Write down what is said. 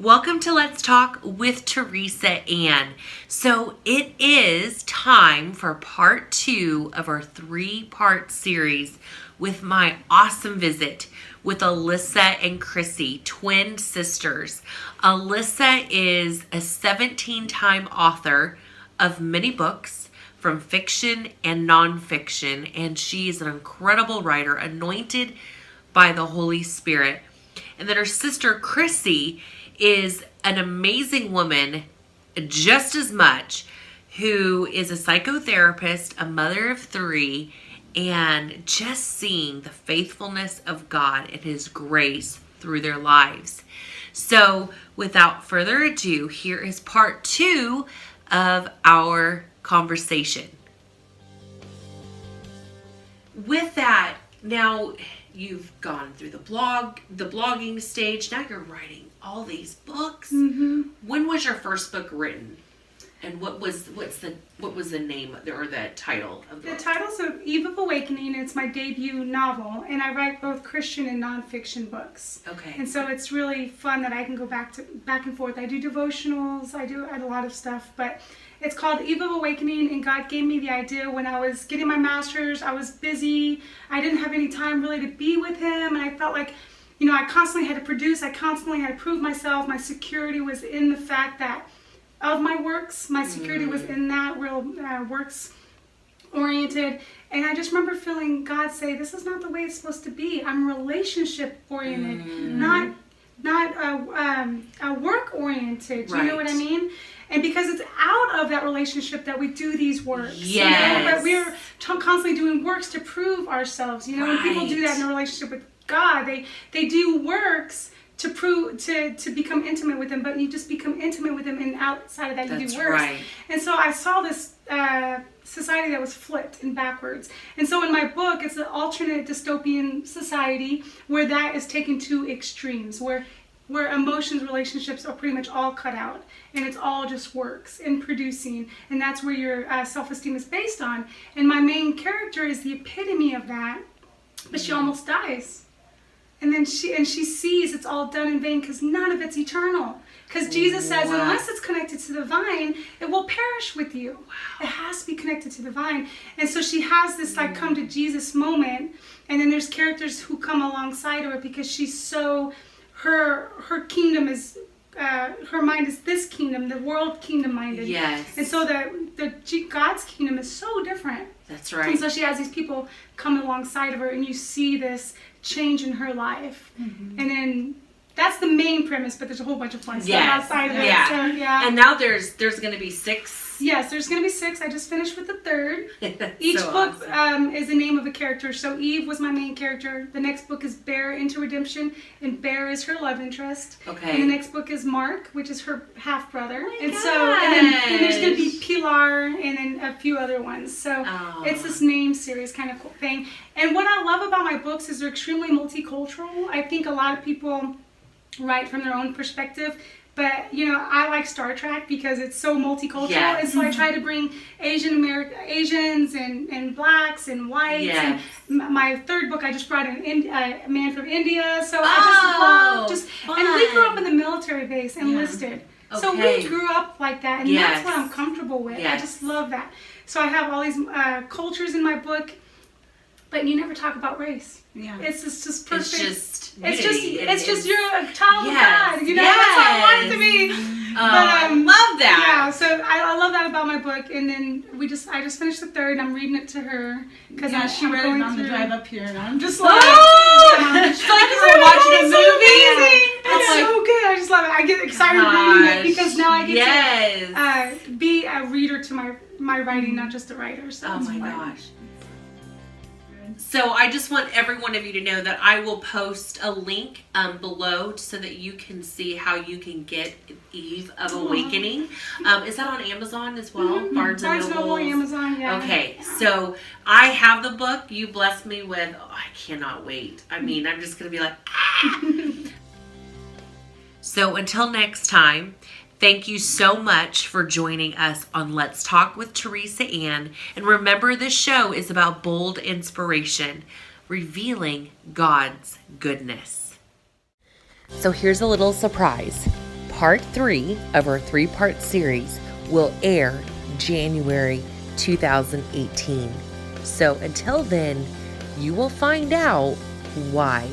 Welcome to Let's Talk with Teresa Ann. So it is time for part 2 of our 3-part series with my awesome visit with Alisa and Chrissy, twin sisters. Alisa is a 17-time author of many books from fiction and nonfiction, and she is an incredible writer, anointed by the Holy Spirit. And then her sister Chrissy is an amazing woman just as much, who is a psychotherapist, a mother of 3, and just seeing the faithfulness of God and His grace through their lives. So without further ado, here is part 2 of our conversation. With that, now you've gone through the blogging stage. Now you're writing all these books. Mm-hmm. When was your first book written? And what was the name or the title of the book? The title's of Eve of Awakening. It's my debut novel, and I write both Christian and nonfiction books. Okay. And so it's really fun that I can go back and forth. I do devotionals. I do a lot of stuff, but it's called Eve of Awakening, and God gave me the idea when I was getting my master's. I was busy. I didn't have any time really to be with Him, and I felt like, I constantly had to produce. I constantly had to prove myself. My security was in the fact that of my works. My security was in that real works oriented. And I just remember feeling God say, this is not the way it's supposed to be. I'm relationship oriented, not work oriented. Do you know what I mean? And because it's out of that relationship that we do these works. Yes. But we're constantly doing works to prove ourselves. When people do that in a relationship with God, they do works to prove to become intimate with Him, but you just become intimate with Him, and outside of that you do works. Right. And so I saw this society that was flipped and backwards. And so in my book, it's an alternate dystopian society where that is taken to extremes, where emotions, relationships are pretty much all cut out, and it's all just works and producing, and that's where your self-esteem is based on. And my main character is the epitome of that, but she almost dies. And then she sees it's all done in vain because none of it's eternal. Because Jesus says, unless it's connected to the vine, it will perish with you. It has to be connected to the vine. And so she has this come to Jesus moment, and then there's characters who come alongside her because she's so, her kingdom is, her mind is this kingdom, the world kingdom minded. Yes. And so God's kingdom is so different. That's right. And so she has these people come alongside of her, and you see this change in her life. And then that's the main premise, but there's a whole bunch of fun stuff outside of it. Yeah. So, yeah. And now there's going to be 6. Yes, there's going to be 6. I just finished with the 3rd. Each so book awesome. is the name of a character. So Eve was my main character. The next book is Bear into Redemption, and Bear is her love interest. Okay. And the next book is Mark, which is her half brother. Oh my and gosh. then there's going to be Pilar, and then a few other ones. So it's this name series kind of cool thing. And what I love about my books is they're extremely multicultural. I think a lot of people write from their own perspective. But, I like Star Trek because it's so multicultural. Yes. And so I try to bring Asians and blacks and whites. Yes. And my 3rd book, I just brought a man from India. So I just love, and we grew up in the military base, enlisted. Okay. So we grew up like that. And that's what I'm comfortable with. Yes. I just love that. So I have all these cultures in my book, but you never talk about race. Yeah. It's just perfect. It's just you're a child of God. Yes. That's how I want it to be. I love that. Yeah, so I love that about my book. And then I just finished the 3rd. I'm reading it to her because she read it on the drive up here, and I'm just like, it's like you were watching a movie. It's so good. I just love it. I get excited reading it because now I get to be a reader to my writing, not just a writer. So oh my gosh. So I just want every one of you to know that I will post a link below so that you can see how you can get Eve of Awakening. Is that on Amazon as well? Barnes & Noble, Amazon, yeah. Okay, so I have the book. You blessed me with, I cannot wait. I mean, I'm just going to be like, So until next time, thank you so much for joining us on Let's Talk with Teresa Ann. And remember, this show is about bold inspiration, revealing God's goodness. So here's a little surprise. part 3 of our 3-part series will air January 2018. So until then, you will find out why.